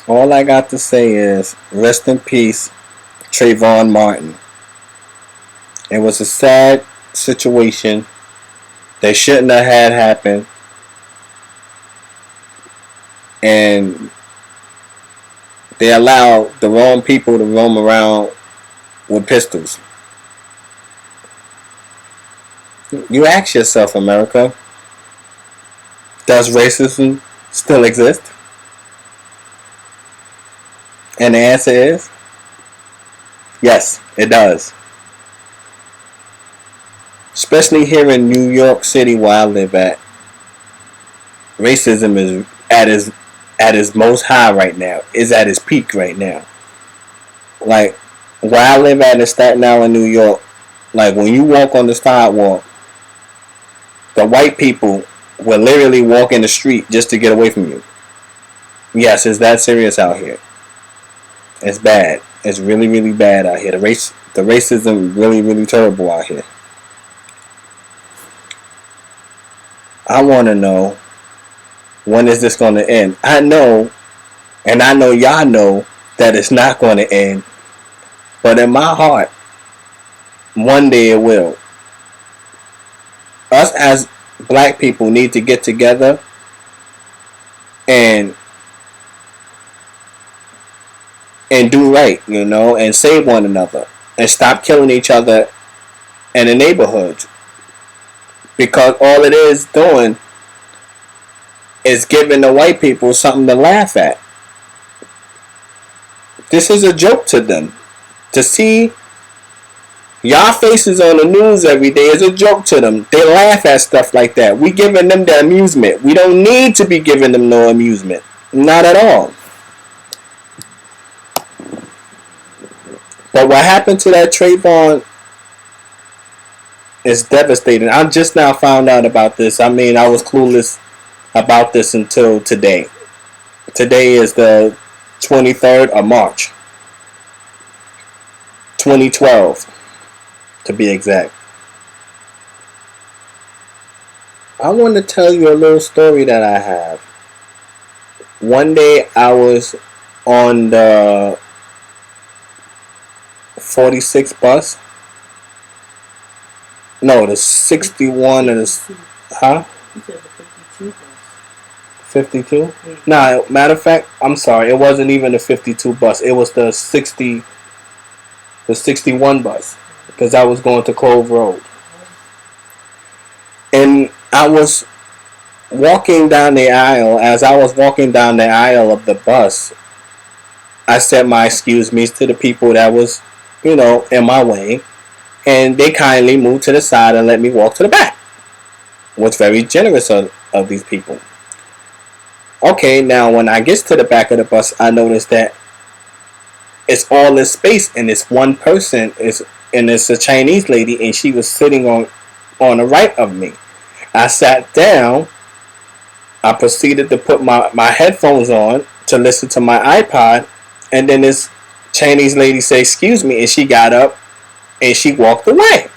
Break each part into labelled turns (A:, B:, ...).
A: All I got to say is rest in peace, Trayvon Martin. It was a sad situation that shouldn't have had happen, and they allowed the wrong people to roam around with pistols. You ask yourself, America, does racism still exist? And the answer is yes, it does. Especially here in New York City where I live at, racism is at its most high right now. Is at its peak right now. Like where I live at in Staten Island, New York, like when you walk on the sidewalk, the white people will literally walk in the street just to get away from you. Yes, it's that serious out here. It's bad. It's really, really bad out here. The racism really, really terrible out here. I want to know, when is this going to end? I know, and I know y'all know that it's not going to end. But in my heart, one day it will. Us as black people need to get together and do right, and save one another and stop killing each other in the neighborhoods. Because all it is doing is giving the white people something to laugh at. This is a joke to them. To see y'all faces on the news every day is a joke to them. They laugh at stuff like that. We giving them the amusement. We don't need to be giving them no amusement. Not at all. But what happened to that Trayvon is devastating. I just now found out about this. I mean, I was clueless about this until today. Today is the 23rd of March, 2012, to be exact. I want to tell you a little story that I have. One day I was on the 46 bus. No, the 61 and the... Huh?
B: You said the 52 bus.
A: 52? Nah, matter of fact, I'm sorry. It wasn't even the 52 bus. It was the 61 bus. Because I was going to Clove Road. And I was walking down the aisle. As I was walking down the aisle of the bus, I said my excuse me's to the people that was, in my way. And they kindly moved to the side and let me walk to the back. Was very generous of these people. Okay, now when I get to the back of the bus, I noticed that it's all this space and this one person and it's a Chinese lady, and she was sitting on the right of me. I sat down. I proceeded to put my headphones on to listen to my iPod, and then this Chinese lady said, "Excuse me," and she got up and she walked away.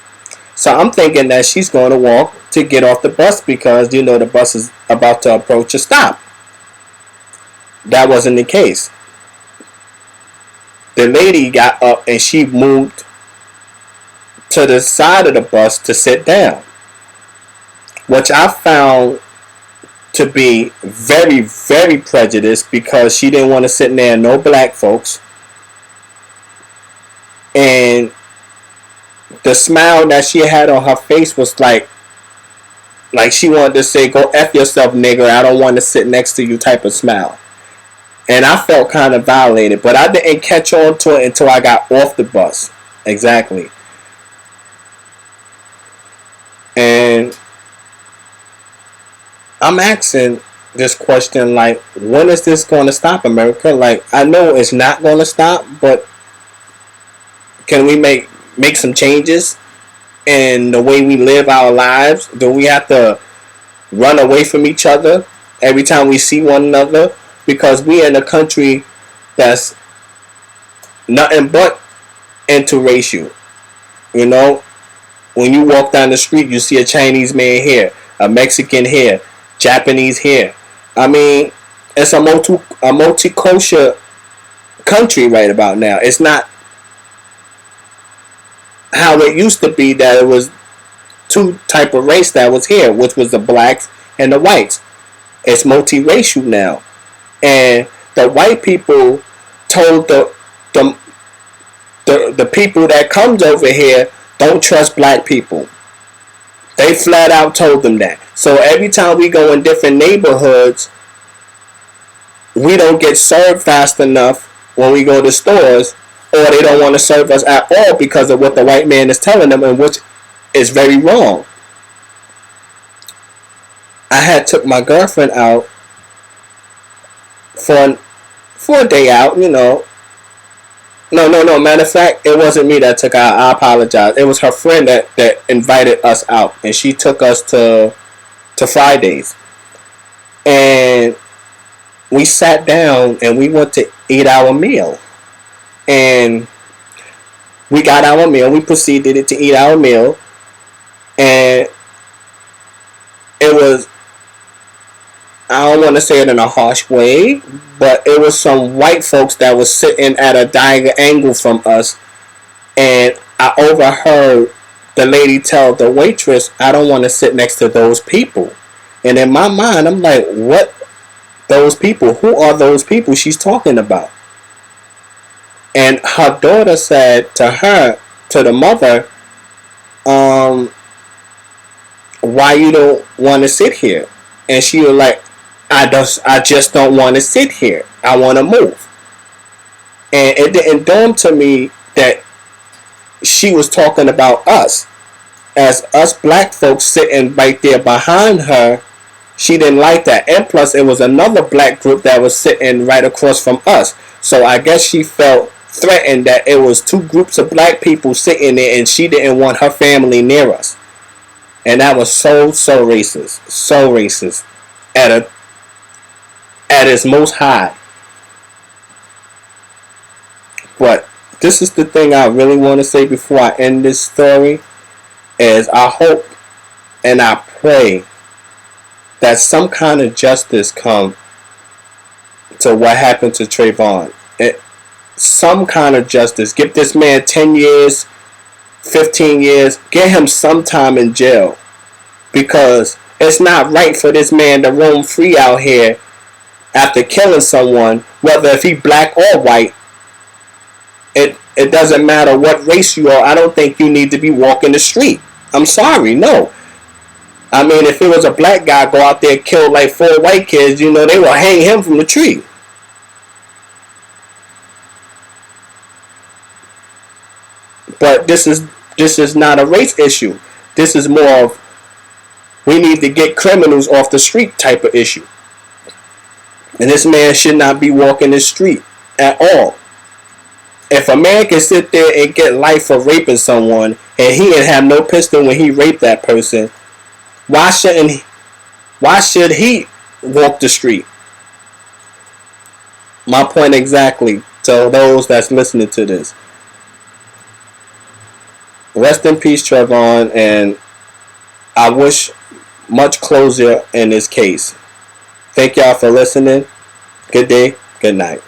A: So I'm thinking that she's going to walk to get off the bus because, the bus is about to approach a stop. That wasn't the case. The lady got up and she moved to the side of the bus to sit down, which I found to be very, very prejudiced because she didn't want to sit near no black folks. And the smile that she had on her face was like she wanted to say, "Go F yourself, nigger. I don't want to sit next to you," type of smile. And I felt kind of violated, but I didn't catch on to it until I got off the bus. Exactly. And I'm asking this question, like, when is this going to stop, America? Like, I know it's not going to stop, but can we make some changes in the way we live our lives? Do we have to run away from each other every time we see one another? Because we in a country that's nothing but interracial. When you walk down the street, you see a Chinese man here, a Mexican here, Japanese here. I mean, it's a multicultural country right about now. It's not how it used to be that it was two type of race that was here, which was the blacks and the whites. It's multiracial now, and the white people told the the people that comes over here don't trust black people. They flat out told them that. So every time we go in different neighborhoods, we don't get served fast enough when we go to stores, or they don't want to serve us at all because of what the white man is telling them, and which is very wrong. I had took my girlfriend out for a day out, you know. No. Matter of fact, it wasn't me that took her out. I apologize. It was her friend that invited us out, and she took us to Fridays. And we sat down and we went to eat our meal. And we got our meal. We proceeded to eat our meal. And it was, I don't want to say it in a harsh way, but it was some white folks that was sitting at a diagonal angle from us. And I overheard the lady tell the waitress, I don't want to sit next to those people. And in my mind, I'm like, what? Those people? Who are those people she's talking about? And her daughter said to her, to the mother, why you don't want to sit here? And she was like, I just don't want to sit here. I want to move. And it didn't dawn to me that she was talking about us. As us black folks sitting right there behind her, she didn't like that. And plus, it was another black group that was sitting right across from us. So I guess she felt threatened that it was two groups of black people sitting there and she didn't want her family near us. And that was so racist. So racist. At its most high. But this is the thing I really want to say before I end this story, is I hope and I pray that some kind of justice come to what happened to Trayvon. Some kind of justice. Give this man 10 years, 15 years. Get him some time in jail. Because it's not right for this man to roam free out here after killing someone, whether if he black or white. It doesn't matter what race you are. I don't think you need to be walking the street. I'm sorry, no. I mean, if it was a black guy go out there and kill like 4 white kids, you know, they will hang him from the tree. But this is not a race issue. This is more of, we need to get criminals off the street type of issue. And this man should not be walking the street at all. If a man can sit there and get life for raping someone, and he didn't have no pistol when he raped that person, why should he walk the street? My point exactly to those that's listening to this. Rest in peace, Trayvon, and I wish much closure in this case. Thank y'all for listening. Good day, good night.